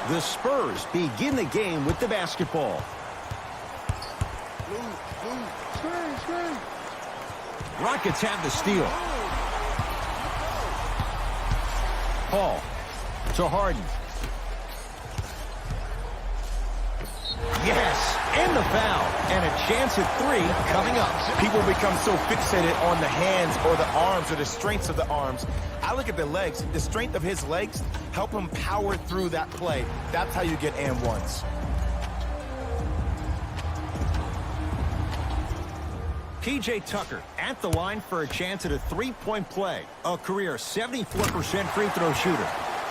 The Spurs begin the game with the basketball. Rockets have the steal. Paul to Harden. Yes, and the foul. And a chance at three coming up. People become so fixated on the hands or the arms or the strengths of the arms. I look at the legs. The strength of his legs help him power through that play. That's how you get and ones. P.J. Tucker at the line for a chance at a three-point play. A career 74% free throw shooter.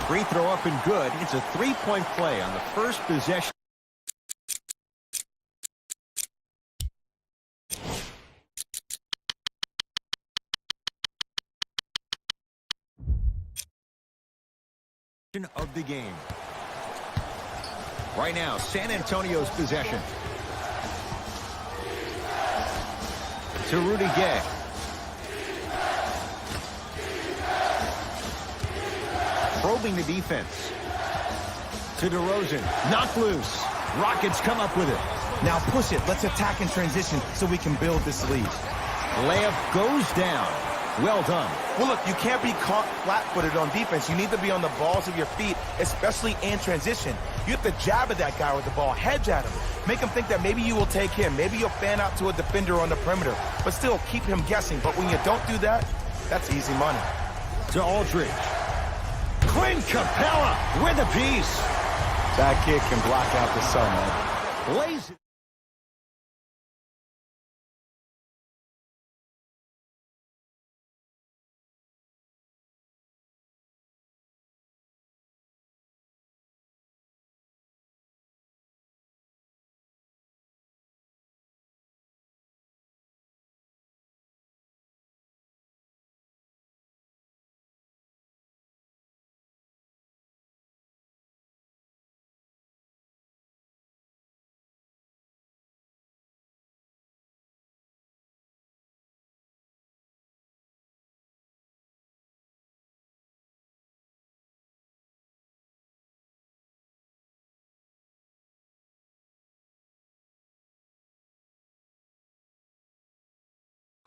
Free throw up and good. It's a three-point play on the first possession. Of the game. Right now, San Antonio's possession. To Rudy Gay. Probing the defense. To DeRozan. Knocked loose. Rockets come up with it. Now push it. Let's attack in transition so we can build this lead. Layup goes down. Well done. Well, look, you can't be caught flat-footed on defense. You need to be on the balls of your feet, especially in transition. You have to jab at that guy with the ball, hedge at him. Make him think that maybe you will take him. Maybe you'll fan out to a defender on the perimeter, but still keep him guessing. But when you don't do that, that's easy money. To Aldridge. Clint Capella with a piece. That kid can block out the sun, man. Lays it.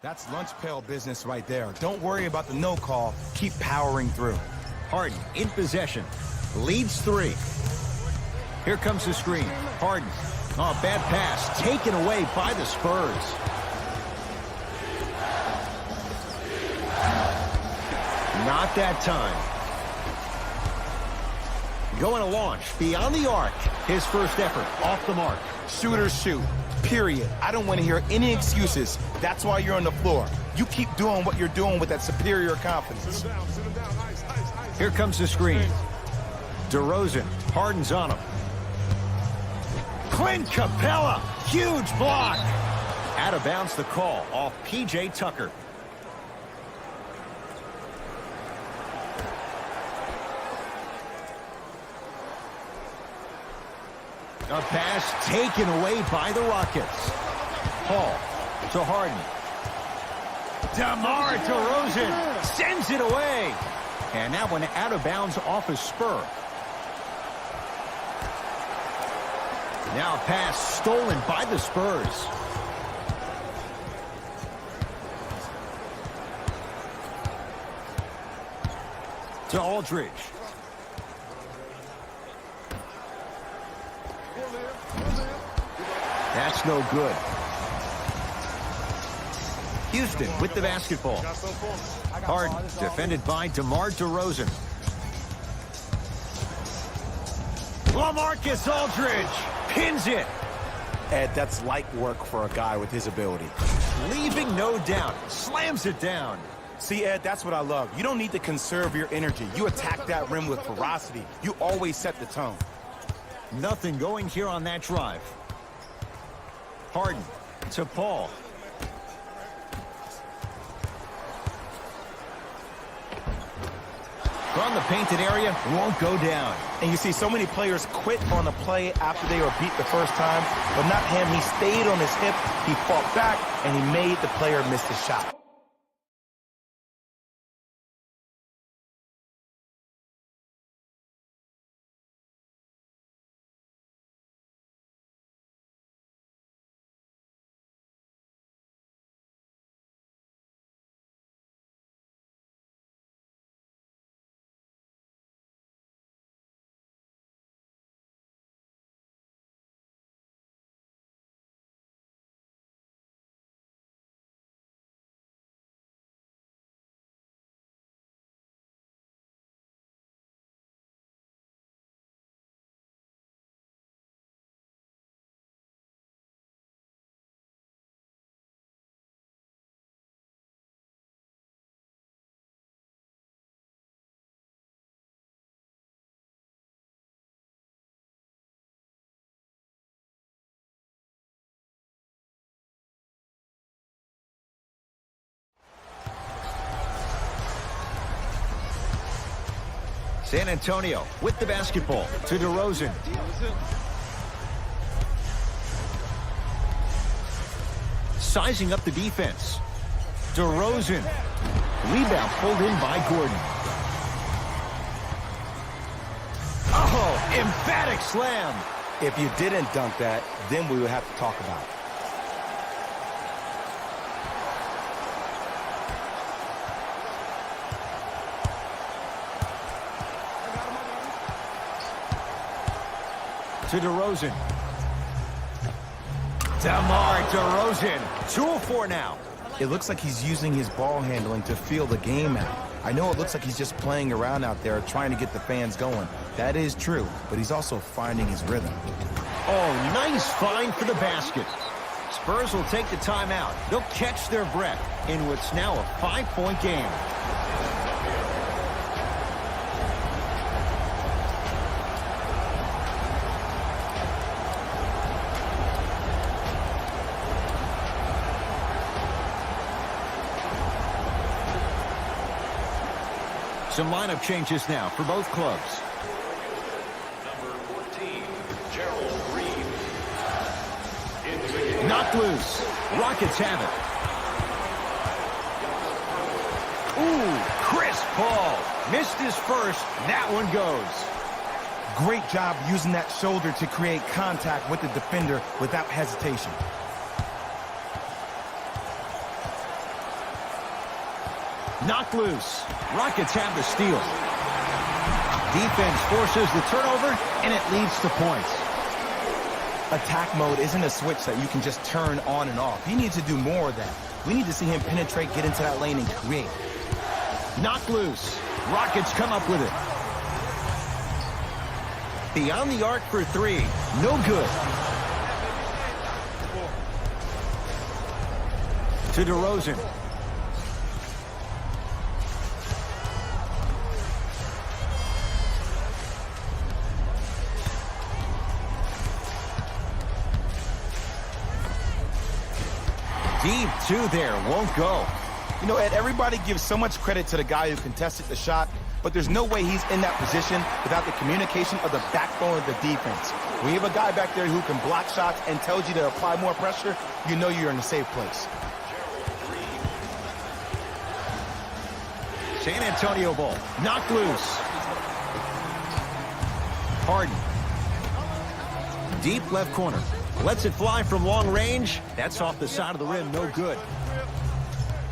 That's lunch pail business right there. Don't worry about the no call. Keep powering through. Harden in possession. Leads three. Here comes the screen. Harden. Oh, bad pass. Taken away by the Spurs. Not that time. Going to launch beyond the arc. His first effort off the mark. Shooters shoot. Period. I don't want to hear any excuses. That's why you're on the floor. You keep doing what you're doing with that superior confidence. Here comes the screen. DeRozan. Harden's on him. Clint Capella. Huge block. Out of bounds the call off P.J. Tucker. A pass taken away by the Rockets. Paul to Harden. DeMar DeRozan sends it away. And that one out of bounds off a spur. Now a pass stolen by the Spurs. To Aldridge. That's no good. Houston with the basketball. Harden defended by DeMar DeRozan. LaMarcus Aldridge pins it. Ed, that's light work for a guy with his ability. Leaving no doubt. Slams it down. See, Ed, that's what I love. You don't need to conserve your energy. You attack that rim with ferocity. You always set the tone. Nothing going here on that drive. Harden to Paul. From the painted area, won't go down. And you see so many players quit on a play after they were beat the first time, but not him. He stayed on his hip, he fought back, and he made the player miss the shot. San Antonio with the basketball to DeRozan. Sizing up the defense. DeRozan. Rebound pulled in by Gordon. Oh, emphatic slam. If you didn't dunk that, then we would have to talk about it. To DeRozan. DeMar DeRozan. 2 of 4 now. It looks like he's using his ball handling to feel the game out. I know it looks like he's just playing around out there trying to get the fans going. That is true, but he's also finding his rhythm. Oh, nice find for the basket. Spurs will take the timeout. They'll catch their breath in what's now a 5-point game. Some lineup changes now for both clubs. Number 14, Gerald Green. Knocked loose. Rockets have it. Ooh, Chris Paul. Missed his first. That one goes. Great job using that shoulder to create contact with the defender without hesitation. Knocked loose. Rockets have the steal. Defense forces the turnover, and it leads to points. Attack mode isn't a switch that you can just turn on and off. He needs to do more of that. We need to see him penetrate, get into that lane, and create. Knocked loose. Rockets come up with it. Beyond the arc for 3. No good. To DeRozan. Deep 2 there, won't go. You know, Ed, everybody gives so much credit to the guy who contested the shot, but there's no way he's in that position without the communication of the backbone of the defense. When you have a guy back there who can block shots and tells you to apply more pressure, you know you're in a safe place. San Antonio ball, knocked loose. Harden. Deep left corner. Lets it fly from long range. That's off the side of the rim, no good.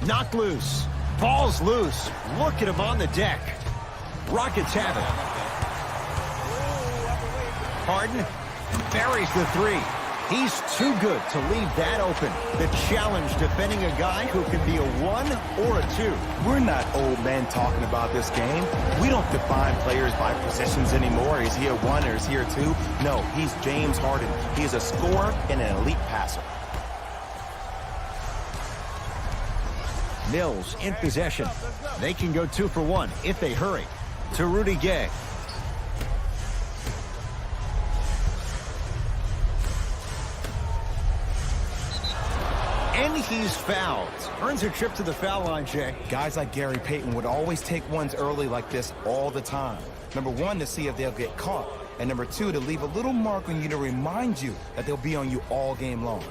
Knocked loose. Ball's loose. Look at him on the deck. Rockets have it. Harden buries the 3. He's too good to leave that open. The challenge defending a guy who can be a 1 or a 2. We're not old men talking about this game. We don't define players by positions anymore. Is he a 1 or is he a 2? No, he's James Harden. He is a scorer and an elite passer. Mills in possession. They can go 2 for 1 if they hurry. To Rudy Gay. And he's fouled. Earns a trip to the foul line, Jay. Guys like Gary Payton would always take ones early like this all the time. Number 1, to see if they'll get caught. And number 2, to leave a little mark on you to remind you that they'll be on you all game long.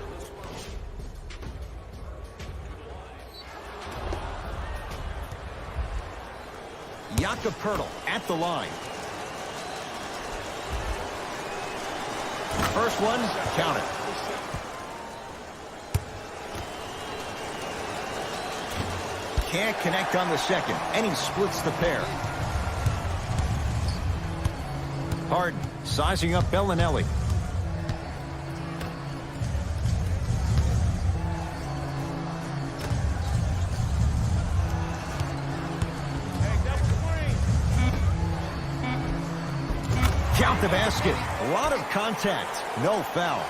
Jakob Poeltl at the line. First one, count it. Can't connect on the second, and he splits the pair. Harden sizing up Bellinelli. Count the basket. A lot of contact. No foul.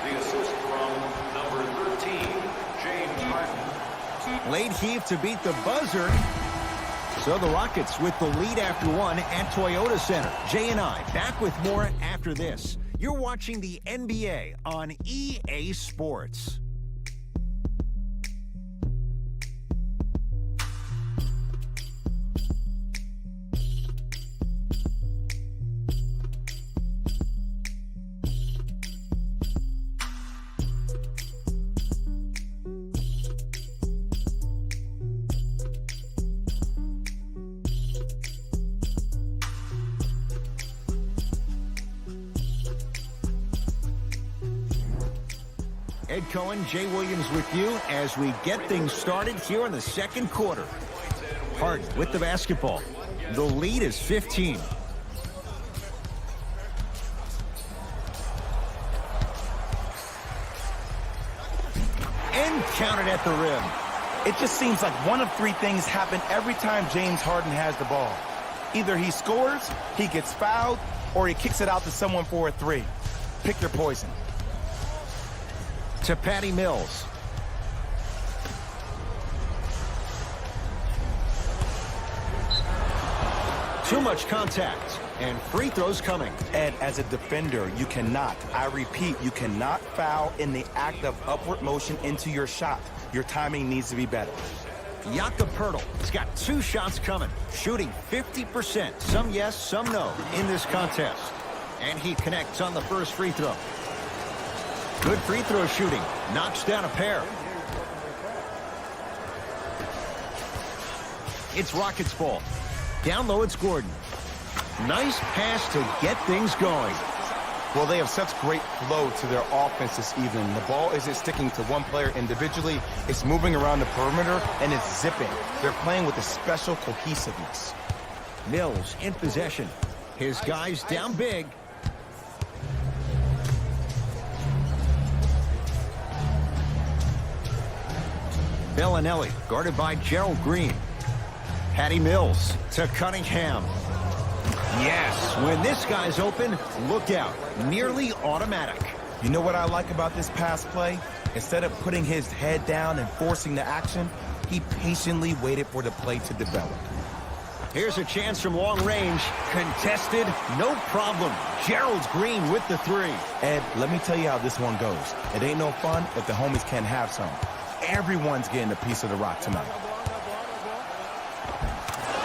The assist from number 13, James Harden. Late heave to beat the buzzer. So the Rockets with the lead after 1 at Toyota Center. Jay and I back with more after this. You're watching the NBA on EA Sports. Ed Cohen, Jay Williams with you as we get things started here in the second quarter. Harden with the basketball. The lead is 15. And counted at the rim. It just seems like one of three things happen every time James Harden has the ball. Either he scores, he gets fouled, or he kicks it out to someone for a three. Pick your poison. To Patty Mills. Too much contact, and free throws coming. Ed, as a defender, you cannot, I repeat, you cannot foul in the act of upward motion into your shot. Your timing needs to be better. Jakob Poeltl has got 2 shots coming, shooting 50%, some yes, some no, in this contest. And he connects on the first free throw. Good free throw shooting, knocks down a pair. It's Rockets ball. Down low, it's Gordon. Nice pass to get things going. Well, they have such great flow to their offense this evening. The ball isn't sticking to one player individually. It's moving around the perimeter, and it's zipping. They're playing with a special cohesiveness. Mills in possession. His guys down big. Bellinelli guarded by Gerald Green. Patty Mills to Cunningham. Yes, when this guy's open, look out. Nearly automatic. You know what I like about this pass play? Instead of putting his head down and forcing the action, he patiently waited for the play to develop. Here's a chance from long range. Contested, no problem. Gerald Green with the three. Ed, let me tell you how this one goes. It ain't no fun if the homies can't have some. Everyone's getting a piece of the rock tonight.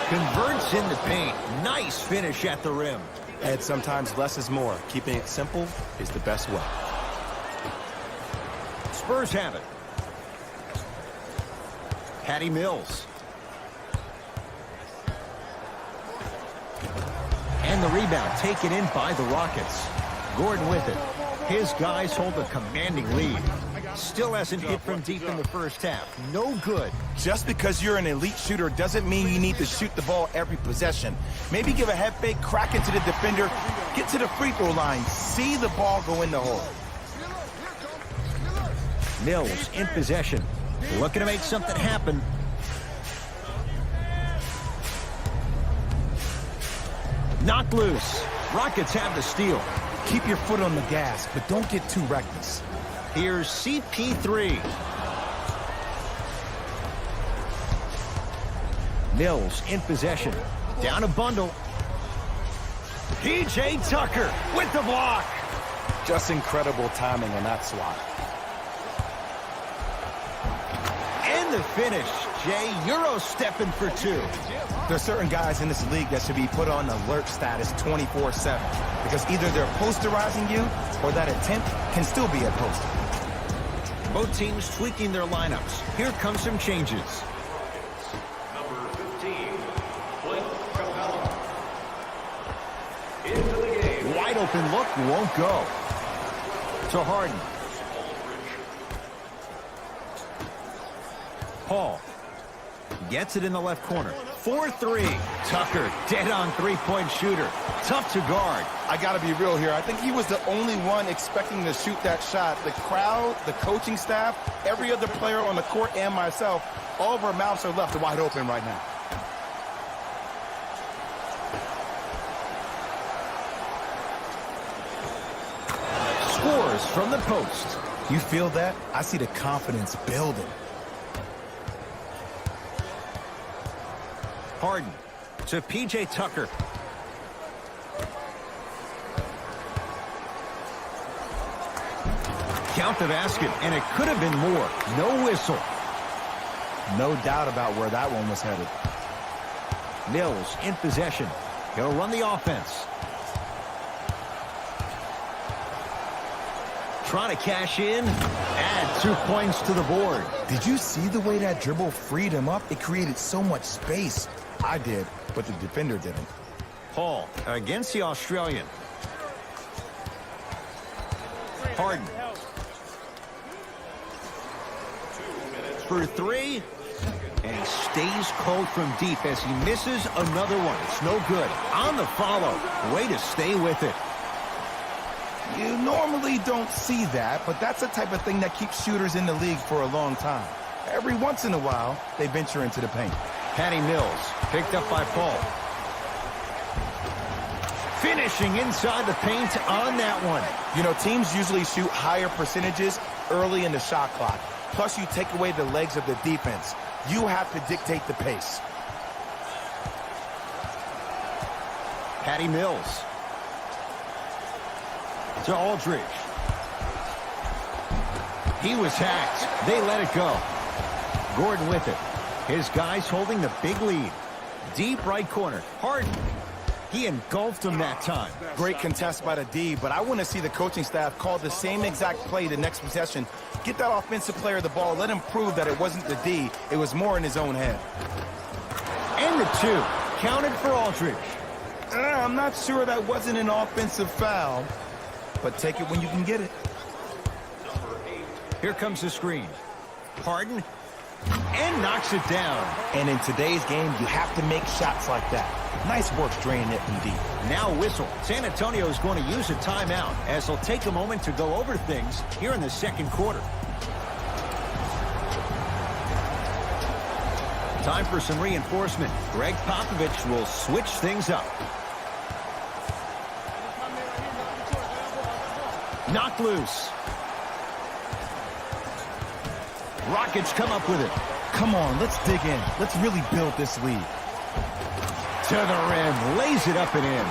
Converts in the paint. Nice finish at the rim. Ed, sometimes less is more. Keeping it simple is the best way. Spurs have it. Patty Mills. And the rebound taken in by the Rockets. Gordon with it. His guys hold a commanding lead. Still hasn't hit from deep in the first half. No good. Just because you're an elite shooter doesn't mean you need to shoot the ball every possession. Maybe give a head fake, crack into the defender, get to the free throw line, see the ball go in the hole. Mills in possession. Looking to make something happen. Knocked loose. Rockets have the steal. Keep your foot on the gas, but don't get too reckless. Here's CP3. Mills in possession. Down a bundle. P.J. Tucker with the block. Just incredible timing on that swat. And the finish. Jay, Euro stepping for 2. There's certain guys in this league that should be put on alert status 24/7 because either they're posterizing you or that attempt can still be a poster. Both teams tweaking their lineups. Here come some changes. Number 15, Clint Capella. Into the game. Wide open look, won't go. To Harden. Paul gets it in the left corner. 4-3. Tucker, dead on three-point shooter. Tough to guard. I got to be real here. I think he was the only one expecting to shoot that shot. The crowd, the coaching staff, every other player on the court, and myself, all of our mouths are left wide open right now. Scores from the post. You feel that? I see the confidence building. Harden to P.J. Tucker. Count the basket, and it could have been more. No whistle. No doubt about where that one was headed. Mills in possession. He'll run the offense. Trying to cash in. Add 2 points to the board. Did you see the way that dribble freed him up? It created so much space. I did. but the defender didn't. Paul against the Australian. Harden. For three. And he stays cold from deep as he misses another one. It's no good. On the follow. Way to stay with it. You normally don't see that, but that's the type of thing that keeps shooters in the league for a long time. Every once in a while, they venture into the paint. Patty Mills picked up by Paul. Finishing inside the paint on that one. You know, teams usually shoot higher percentages early in the shot clock. Plus, you take away the legs of the defense. You have to dictate the pace. Patty Mills. To Aldridge. He was hacked. They let it go. Gordon with it. His guys holding the big lead. Deep right corner. Harden. He engulfed him that time. Great contest by the D, but I want to see the coaching staff call the same exact play the next possession. Get that offensive player the ball. Let him prove that it wasn't the D. It was more in his own head. And the two. Counted for Aldridge. I'm not sure that wasn't an offensive foul, but take it when you can get it. Here comes the screen. Harden. And knocks it down. And in today's game, you have to make shots like that. Nice work draining it from deep. Now whistle. San Antonio is going to use a timeout as they'll take a moment to go over things here in the second quarter. Time for some reinforcement. Greg Popovich will switch things up. Knocked loose. Rockets come up with it. Come on, let's dig in. Let's really build this lead. To the rim. Lays it up and in.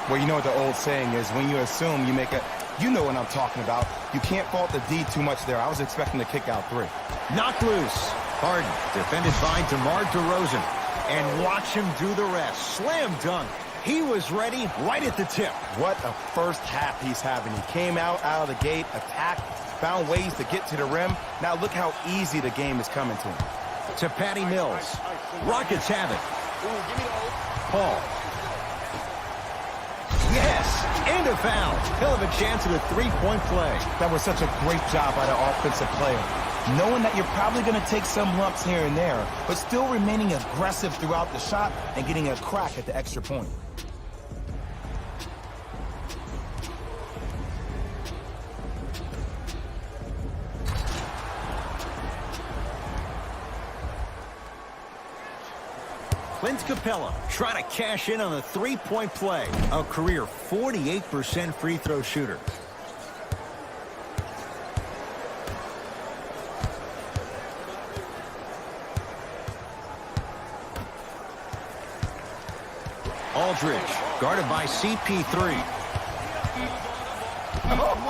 Well, you know what the old saying is, when you assume you make a... You know what I'm talking about. You can't fault the D too much there. I was expecting to kick out three. Knocked loose. Harden defended by DeMar DeRozan. And watch him do the rest. Slam dunk. He was ready right at the tip. What a first half he's having. He came out of the gate, attacked, found ways to get to the rim. Now look how easy the game is coming to him. To Patty Mills. Rockets have it. Paul. Yes, and a foul. He'll have a chance at a three-point play. That was such a great job by the offensive player. Knowing that you're probably going to take some lumps here and there, but still remaining aggressive throughout the shot and getting a crack at the extra point. Clint Capella trying to cash in on the three-point play. A career 48% free throw shooter. Aldridge guarded by CP3.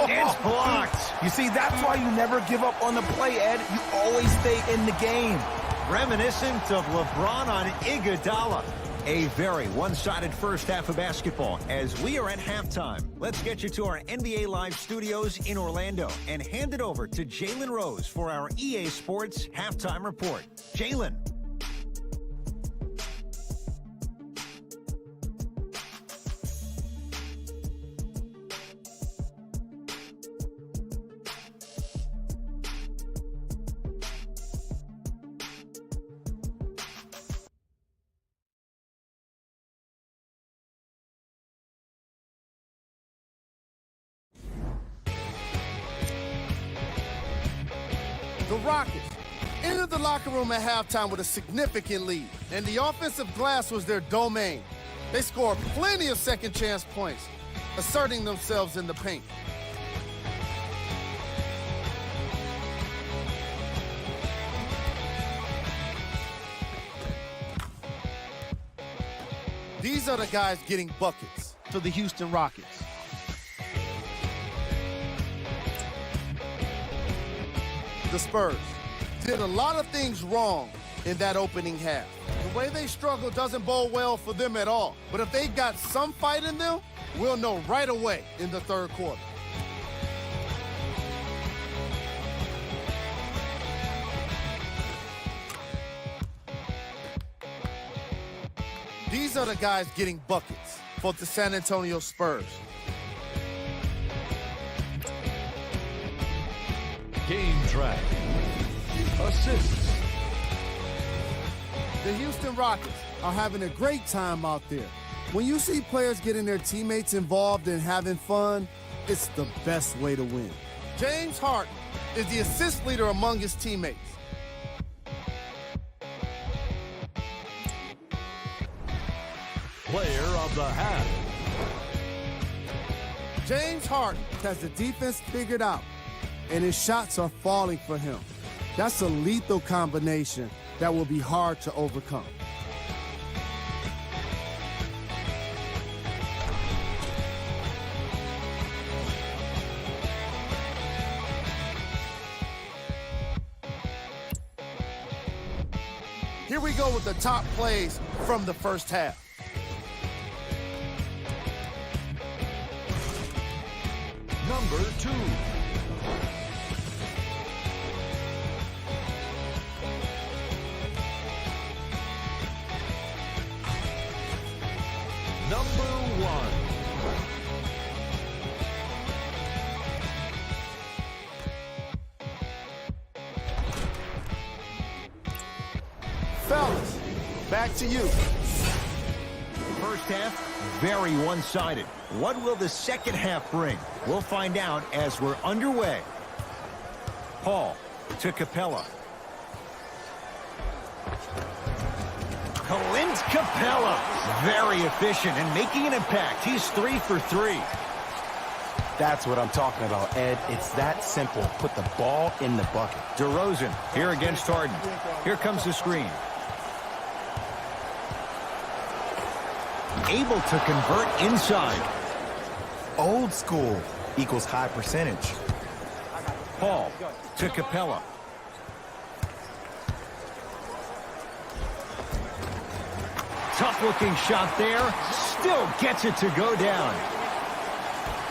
It's blocked. You see, that's why you never give up on the play, Ed. You always stay in the game. Reminiscent of LeBron on Iguodala. A very one-sided first half of basketball as we are at halftime. Let's get you to our NBA Live studios in Orlando and hand it over to Jalen Rose for our EA Sports Halftime Report. Jalen. The Rockets entered the locker room at halftime with a significant lead, and the offensive glass was their domain. They scored plenty of second-chance points, asserting themselves in the paint. These are the guys getting buckets for the Houston Rockets. The Spurs did a lot of things wrong in that opening half. The way they struggle doesn't bode well for them at all. But if they got some fight in them, we'll know right away in the third quarter. These are the guys getting buckets for the San Antonio Spurs. Game track. Assists. The Houston Rockets are having a great time out there. When you see players getting their teammates involved and having fun, it's the best way to win. James Harden is the assist leader among his teammates. Player of the half. James Harden has the defense figured out, and his shots are falling for him. That's a lethal combination that will be hard to overcome. Here we go with the top plays from the first half. Number 2. Number 1. Fellas, back to you. First half, very one-sided. What will the second half bring? We'll find out as we're underway. Paul to Capella. Clint Capella, very efficient and making an impact. He's 3 for 3. That's what I'm talking about, Ed. It's that simple. Put the ball in the bucket. DeRozan here against Harden. Here comes the screen. Able to convert inside. Old school equals high percentage. Paul to Capella. Tough-looking shot there. Still gets it to go down.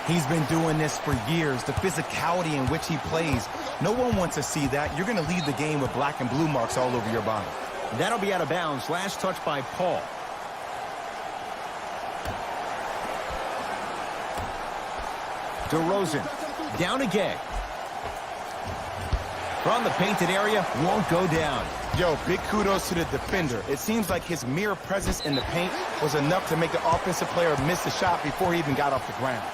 He's been doing this for years. The physicality in which he plays. No one wants to see that. You're going to lead the game with black and blue marks all over your body. That'll be out of bounds. Last touch by Paul. DeRozan down again. From the painted area, won't go down. Yo, big kudos to the defender. It seems like his mere presence in the paint was enough to make the offensive player miss the shot before he even got off the ground.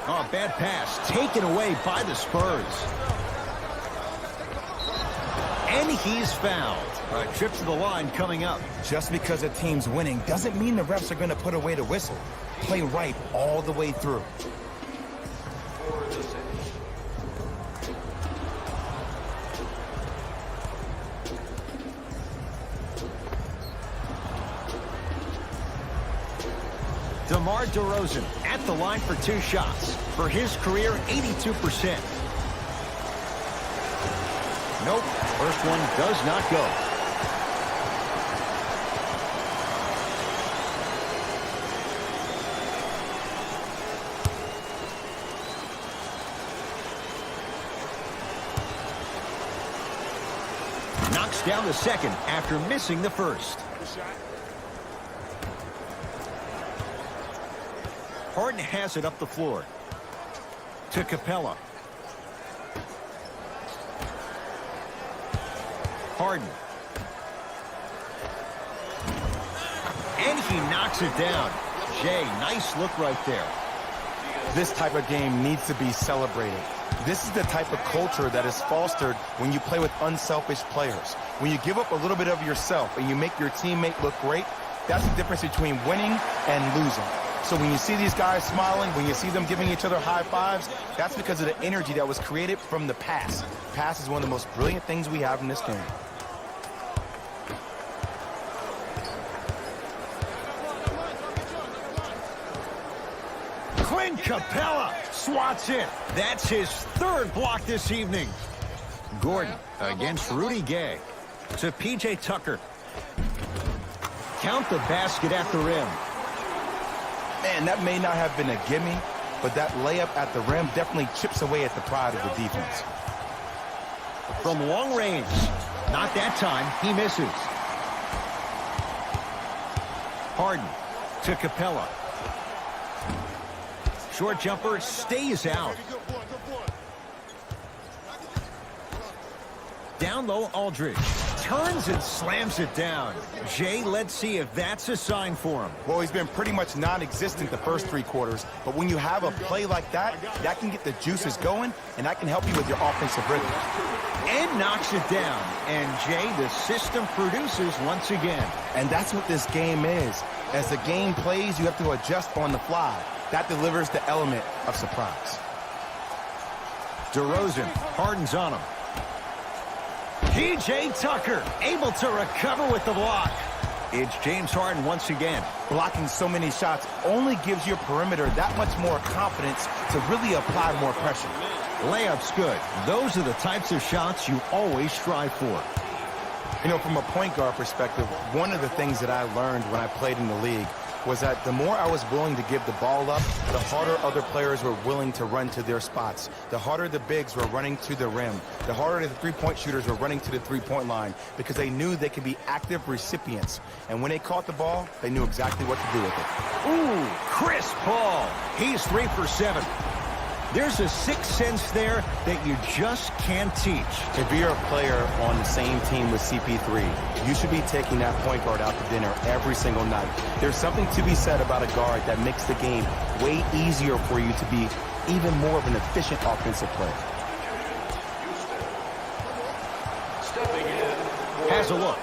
Oh, bad pass taken away by the Spurs. And he's fouled. A trip to the line coming up. Just because a team's winning doesn't mean the refs are going to put away the whistle. Play right all the way through. DeMar DeRozan at the line for 2 shots. For his career, 82%. Nope, first one does not go. Knocks down the second after missing the first. Harden has it up the floor. To Capella. Harden. And he knocks it down. Jay, nice look right there. This type of game needs to be celebrated. This is the type of culture that is fostered when you play with unselfish players. When you give up a little bit of yourself and you make your teammate look great, that's the difference between winning and losing. So when you see these guys smiling, when you see them giving each other high fives, that's because of the energy that was created from the pass. Pass is one of the most brilliant things we have in this game. Clint Capella swats it. That's his 3rd block this evening. Gordon against Rudy Gay. To P.J. Tucker. Count the basket at the rim. Man, that may not have been a gimme, but that layup at the rim definitely chips away at the pride of the defense. From long range. Not that time. He misses. Harden to Capella. Short jumper stays out. Down low, Aldridge. Turns and slams it down. Jay, let's see if that's a sign for him. Well, he's been pretty much non-existent the first 3 quarters, but when you have a play like that, that can get the juices going, and that can help you with your offensive rhythm. And knocks it down. And Jay, the system produces once again. And that's what this game is. As the game plays, you have to adjust on the fly. That delivers the element of surprise. DeRozan, Harden's on him. P.J. Tucker able to recover with the block. It's James Harden once again. Blocking so many shots only gives your perimeter that much more confidence to really apply more pressure. Layup's good. Those are the types of shots you always strive for. You know, from a point guard perspective, one of the things that I learned when I played in the league was that the more I was willing to give the ball up, the harder other players were willing to run to their spots. The harder the bigs were running to the rim. The harder the three-point shooters were running to the three-point line because they knew they could be active recipients. And when they caught the ball, they knew exactly what to do with it. Ooh, Chris Paul. He's 3 for 7. There's a sixth sense there that you just can't teach. If you're a player on the same team with CP3, you should be taking that point guard out to dinner every single night. There's something to be said about a guard that makes the game way easier for you to be even more of an efficient offensive player. Has a look.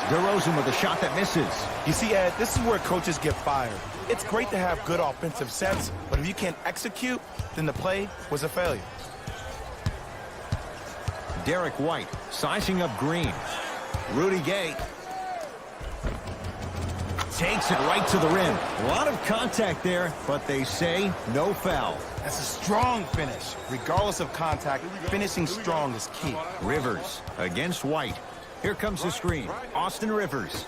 DeRozan with a shot that misses. You see, Ed, this is where coaches get fired. It's great to have good offensive sets, but if you can't execute, then the play was a failure. Derek White sizing up Green. Rudy Gay takes it right to the rim. A lot of contact there, but they say no foul. That's a strong finish. Regardless of contact, finishing strong is key. Rivers against White. Here comes the screen. Austin Rivers.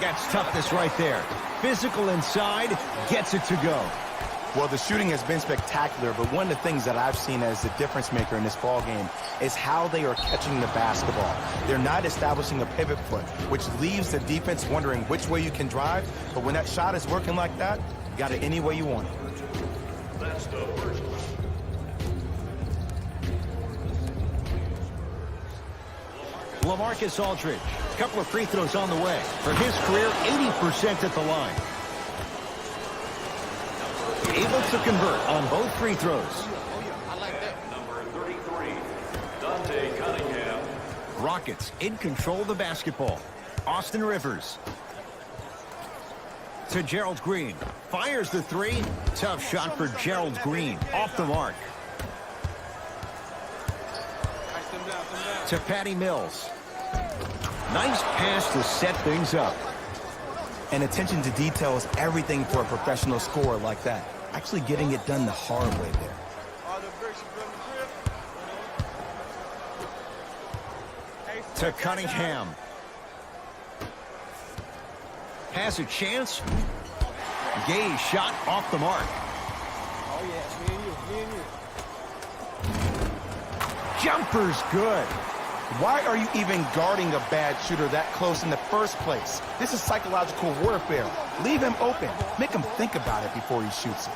That's toughness right there. Physical inside, gets it to go. Well, the shooting has been spectacular, but one of the things that I've seen as the difference maker in this ball game is how they are catching the basketball. They're not establishing a pivot foot, which leaves the defense wondering which way you can drive, but when that shot is working like that, you got it any way you want it. That's the first one. LaMarcus Aldridge, a couple of free throws on the way. For his career, 80% at the line. Able to convert on both free throws. Number 33, Dante Cunningham. Rockets in control of the basketball. Austin Rivers. To Gerald Green. Fires the three. Tough shot for Gerald Green. Off the mark. To Patty Mills. Nice pass to set things up. And attention to detail is everything for a professional scorer like that. Actually getting it done the hard way there. To Cunningham. Has a chance. Gay shot off the mark. Jumper's good. Why are you even guarding a bad shooter that close in the first place? This is psychological warfare. Leave him open. Make him think about it before he shoots it.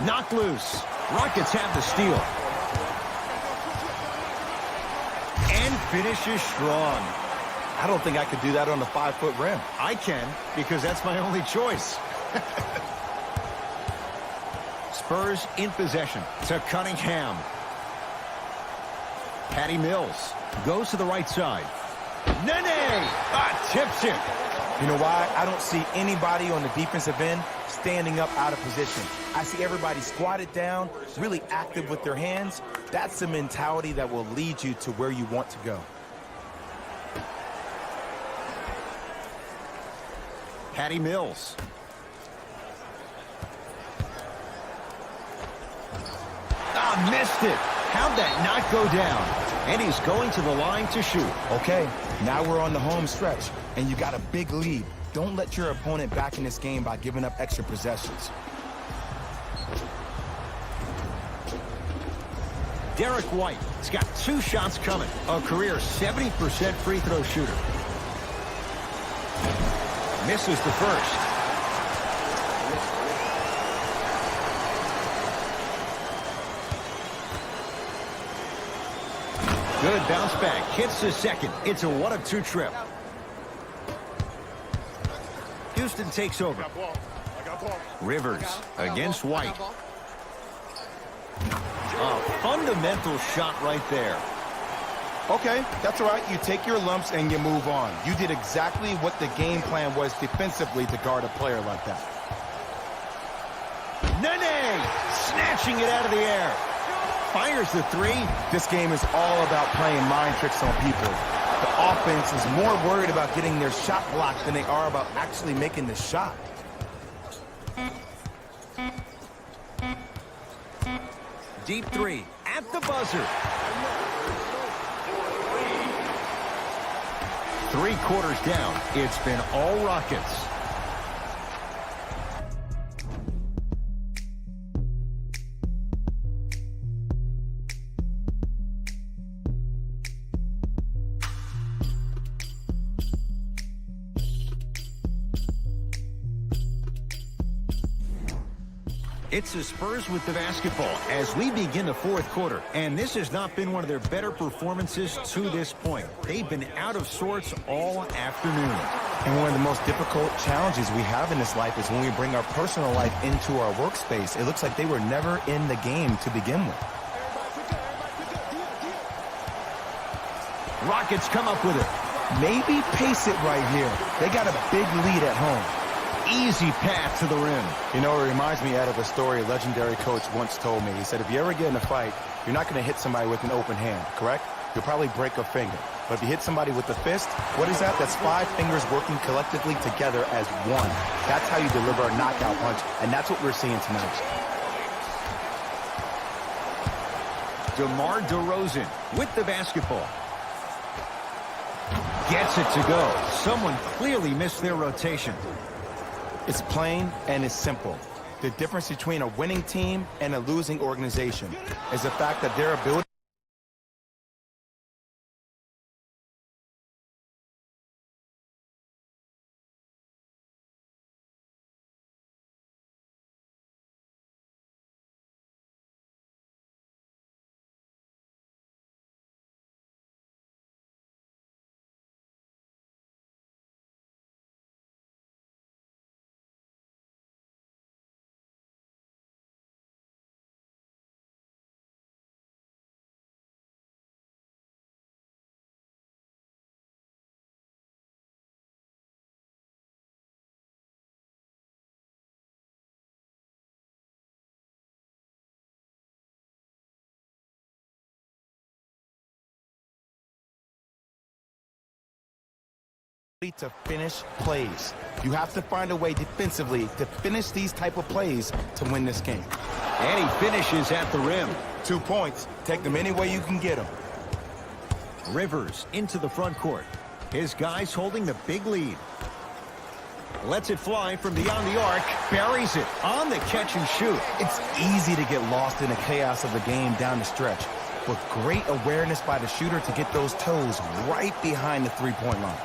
Knocked loose. Rockets have the steal. And finishes strong. I don't think I could do that on the 5-foot rim. I can, because that's my only choice. Spurs in possession to Cunningham. Patty Mills goes to the right side. Nene! Tips it. You know why? I don't see anybody on the defensive end standing up out of position. I see everybody squatted down, really active with their hands. That's the mentality that will lead you to where you want to go. Patty Mills. Missed it. How'd that not go down? And he's going to the line to shoot. Okay, now we're on the home stretch, and you got a big lead. Don't let your opponent back in this game by giving up extra possessions. Derek White has got 2 shots coming. A career 70% free throw shooter. Misses the first. Good bounce back. Hits the second. It's a 1 of 2 trip. Houston takes over. Rivers against White. A fundamental shot right there. Okay, that's all right. You take your lumps and you move on. You did exactly what the game plan was defensively to guard a player like that. Nene snatching it out of the air. Fires the 3. This game is all about playing mind tricks on people. The offense is more worried about getting their shot blocked than they are about actually making the shot. Deep 3 at the buzzer. 3 quarters down. It's been all Rockets. It's the Spurs with the basketball as we begin the 4th quarter. And this has not been one of their better performances to this point. They've been out of sorts all afternoon. And one of the most difficult challenges we have in this life is when we bring our personal life into our workspace. It looks like they were never in the game to begin with. Rockets come up with it. Maybe pace it right here. They got a big lead at home. Easy path to the rim. You know, it reminds me out of a story a legendary coach once told me. He said, if you ever get in a fight, you're not going to hit somebody with an open hand, correct? You'll probably break a finger. But if you hit somebody with the fist, what is that? That's 5 fingers working collectively together as one. That's how you deliver a knockout punch, and that's what we're seeing tonight. DeMar DeRozan with the basketball. Gets it to go. Someone clearly missed their rotation. It's plain and it's simple. The difference between a winning team and a losing organization is the fact that their ability to finish plays. You have to find a way defensively to finish these type of plays to win this game. And he finishes at the rim. 2 points. Take them any way you can get them. Rivers into the front court. His guys holding the big lead. Lets it fly from beyond the arc. Buries it on the catch and shoot. It's easy to get lost in the chaos of the game down the stretch, but great awareness by the shooter to get those toes right behind the three-point line.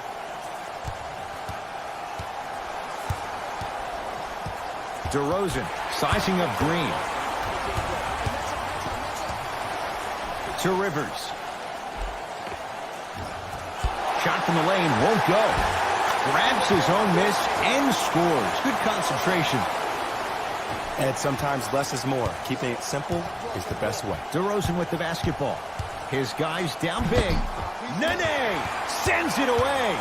DeRozan sizing up Green. To Rivers. Shot from the lane won't go. Grabs his own miss and scores. Good concentration. And sometimes less is more. Keeping it simple is the best way. DeRozan with the basketball. His guys down big. Nene sends it away.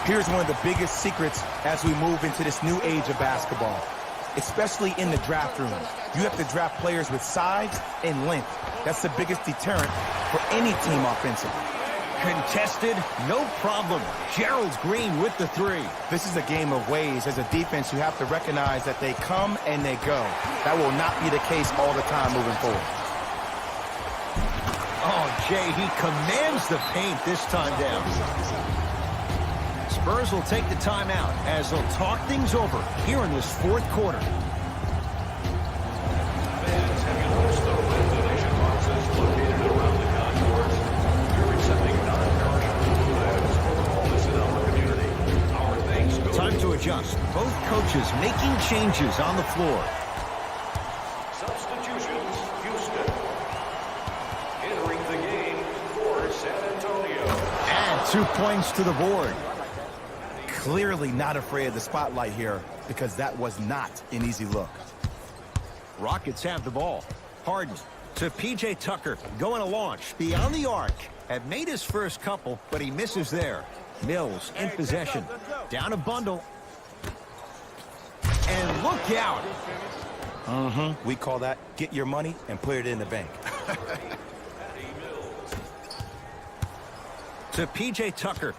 Here's one of the biggest secrets as we move into this new age of basketball, especially in the draft room. You have to draft players with size and length. That's the biggest deterrent for any team offensively. Contested, no problem. Gerald Green with the three. This is a game of ways. As a defense, you have to recognize that they come and they go. That will not be the case all the time moving forward. Oh, Jay, he commands the paint this time down. Spurs will take the timeout as they'll talk things over here in this fourth quarter. Fans, have you noticed the ventilation boxes located around the concourse? We're accepting non-perishable food items for the homeless in our community. Our thanks go Time to adjust. Both coaches making changes on the floor. Substitutions, Houston. Entering the game for San Antonio. And 2 points to the board. Clearly not afraid of the spotlight here because that was not an easy look. Rockets have the ball. Harden to P.J. Tucker. Going to launch. Beyond the arc. Had made his first couple, but he misses there. Mills in possession. Down a bundle. And look out. We call that get your money and put it in the bank. To P.J. Tucker.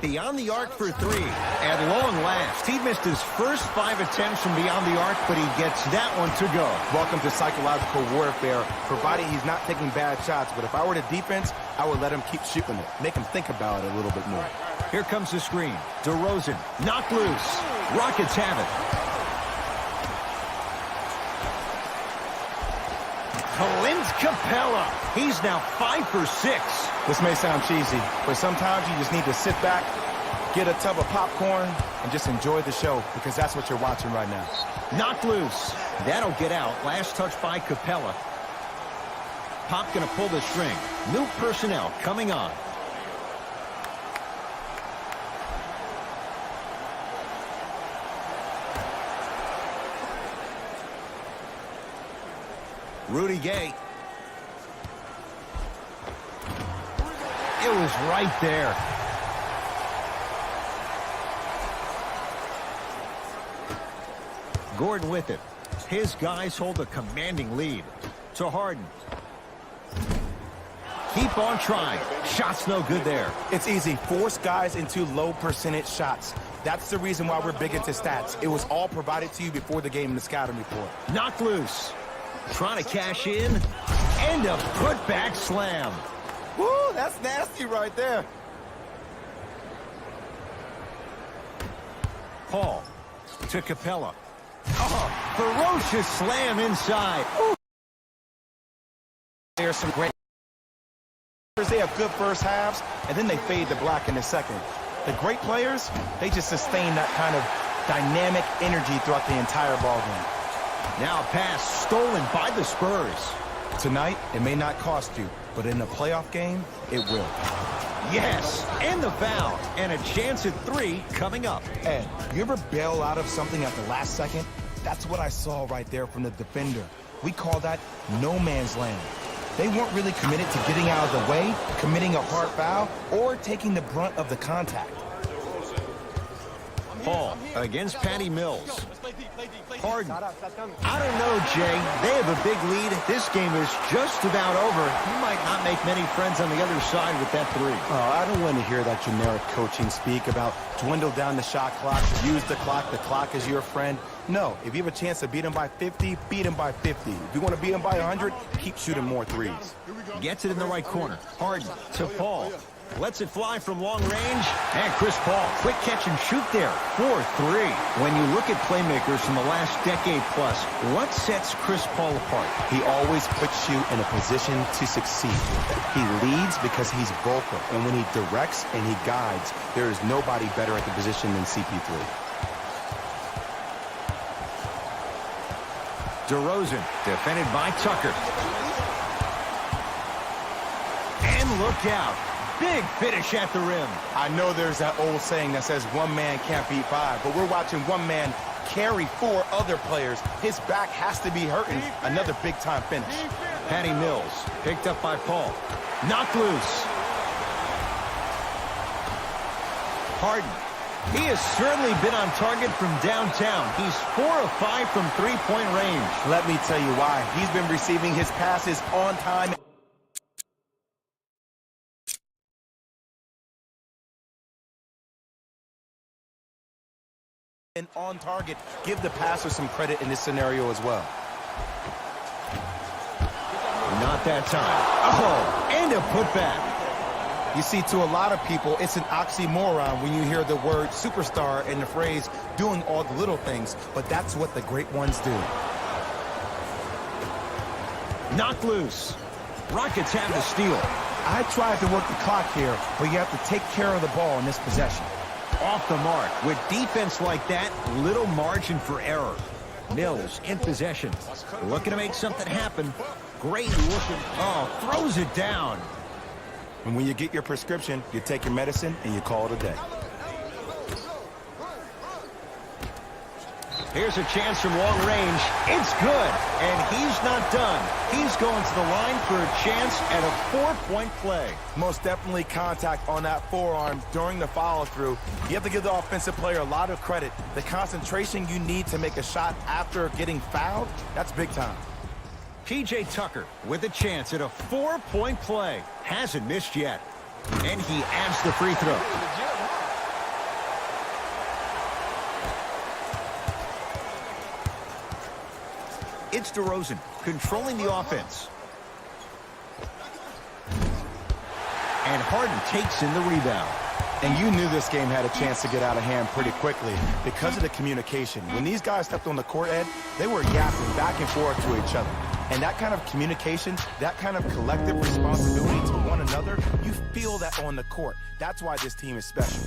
Beyond the arc for three. At long last, he missed his first 5 attempts from beyond the arc, but he gets that one to go. Welcome to psychological warfare, providing he's not taking bad shots. But if I were the defense, I would let him keep shooting it. Make him think about it a little bit more. Here comes the screen. DeRozan, knocked loose. Rockets have it. Clint Capella. He's now 5 for 6. This may sound cheesy, but sometimes you just need to sit back, get a tub of popcorn, and just enjoy the show, because that's what you're watching right now. Knocked loose. That'll get out. Last touch by Capella. Pop going to pull the string. New personnel coming on. Rudy Gay. It was right there. Gordon with it. His guys hold a commanding lead. To Harden. Keep on trying. Shot's no good there. It's easy. Force guys into low percentage shots. That's the reason why we're big into stats. It was all provided to you before the game in the scouting report. Knocked loose. Trying to cash in. And a putback slam. Woo, that's nasty right there. Paul to Capella. Oh, ferocious slam inside. Ooh. There's some great. They have good first halves, and then they fade to black in the second. The great players, they just sustain that kind of dynamic energy throughout the entire ballgame. Now a pass stolen by the Spurs. Tonight, it may not cost you, but in a playoff game, it will. Yes, and the foul. And a chance at 3 coming up. Ed, you ever bail out of something at the last second? That's what I saw right there from the defender. We call that no man's land. They weren't really committed to getting out of the way, committing a hard foul, or taking the brunt of the contact. Paul against Patty Mills. Harden. I don't know, Jay. They have a big lead. This game is just about over. He might not make many friends on the other side with that 3. Oh, I don't want to hear that generic coaching speak about dwindle down the shot clock, use the clock is your friend. No, if you have a chance to beat him by 50, beat him by 50. If you want to beat him by 100, keep shooting more threes. Gets it in the right corner. Harden to Paul. Lets it fly from long range. And Chris Paul, quick catch and shoot there. 4-3. When you look at playmakers from the last decade plus, what sets Chris Paul apart? He always puts you in a position to succeed. He leads because he's vocal. And when he directs and he guides, there is nobody better at the position than CP3. DeRozan, defended by Tucker. And look out. Big finish at the rim. I know there's that old saying that says one man can't beat 5, but we're watching one man carry 4 other players. His back has to be hurting. Another big-time finish. Patty Mills, picked up by Paul. Knocked loose. Harden. He has certainly been on target from downtown. He's 4 of 5 from three-point range. Let me tell you why. He's been receiving his passes on time. And on target. Give the passer some credit in this scenario as well. out that time. Oh, and a putback. You see, to a lot of people, it's an oxymoron when you hear the word superstar and the phrase doing all the little things, but that's what the great ones do. Knocked loose. Rockets have the steal. I tried to work the clock here, but you have to take care of the ball in this possession. Off the mark. With defense like that, little margin for error. Mills in possession. Looking to make something happen. Great looking. Oh, throws it down. And when you get your prescription, you take your medicine and you call it a day. Here's a chance from long range. It's good. And he's not done. He's going to the line for a chance at a 4-point play. Most definitely contact on that forearm during the follow-through. You have to give the offensive player a lot of credit. The concentration you need to make a shot after getting fouled, that's big time. P.J. Tucker with a chance at a 4-point play. Hasn't missed yet. And he adds the free throw. It's DeRozan controlling the offense. And Harden takes in the rebound. And you knew this game had a chance to get out of hand pretty quickly because of the communication. When these guys stepped on the court, Ed, they were yapping back and forth to each other. And that kind of communication, that kind of collective responsibility to one another, you feel that on the court. That's why this team is special.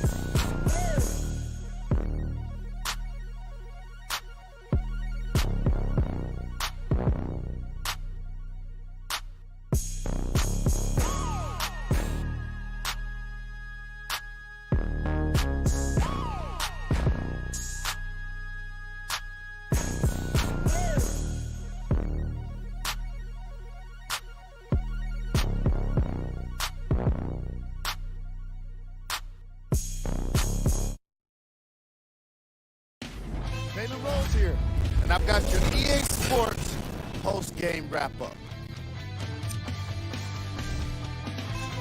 Jalen Rose here, and I've got your EA Sports post-game wrap-up.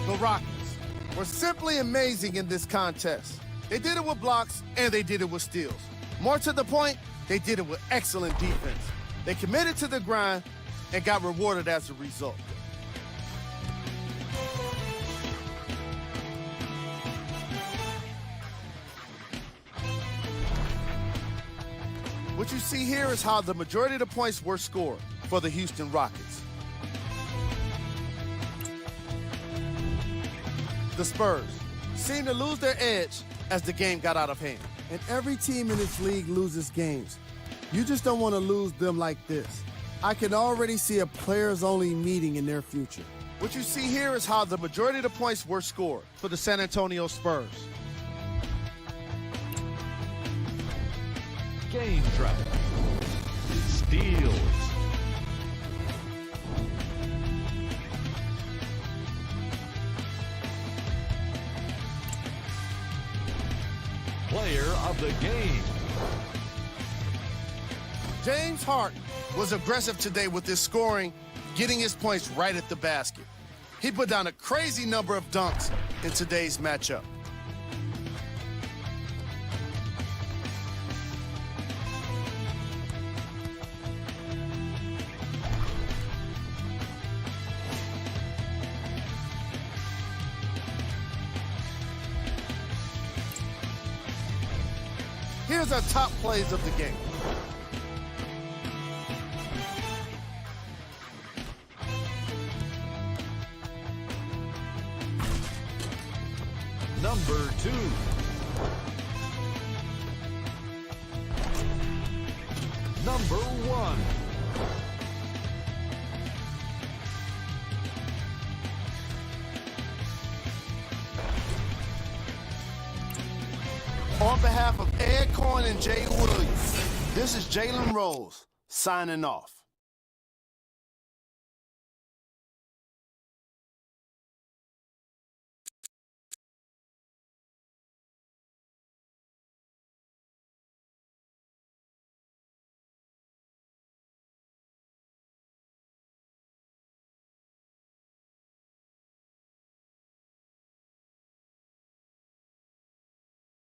The Rockets were simply amazing in this contest. They did it with blocks, and they did it with steals. More to the point, they did it with excellent defense. They committed to the grind and got rewarded as a result. What you see here is how the majority of the points were scored for the Houston Rockets. The Spurs seemed to lose their edge as the game got out of hand. And every team in this league loses games. You just don't want to lose them like this. I can already see a players-only meeting in their future. What you see here is how the majority of the points were scored for the San Antonio Spurs. Game trap. Steals. Player of the game. James Harden was aggressive today with his scoring, getting his points right at the basket. He put down a crazy number of dunks in today's matchup. Here's our top plays of the game. Number 2. Number 1. On behalf of Ed Cohen and Jay Williams, this is Jalen Rose signing off.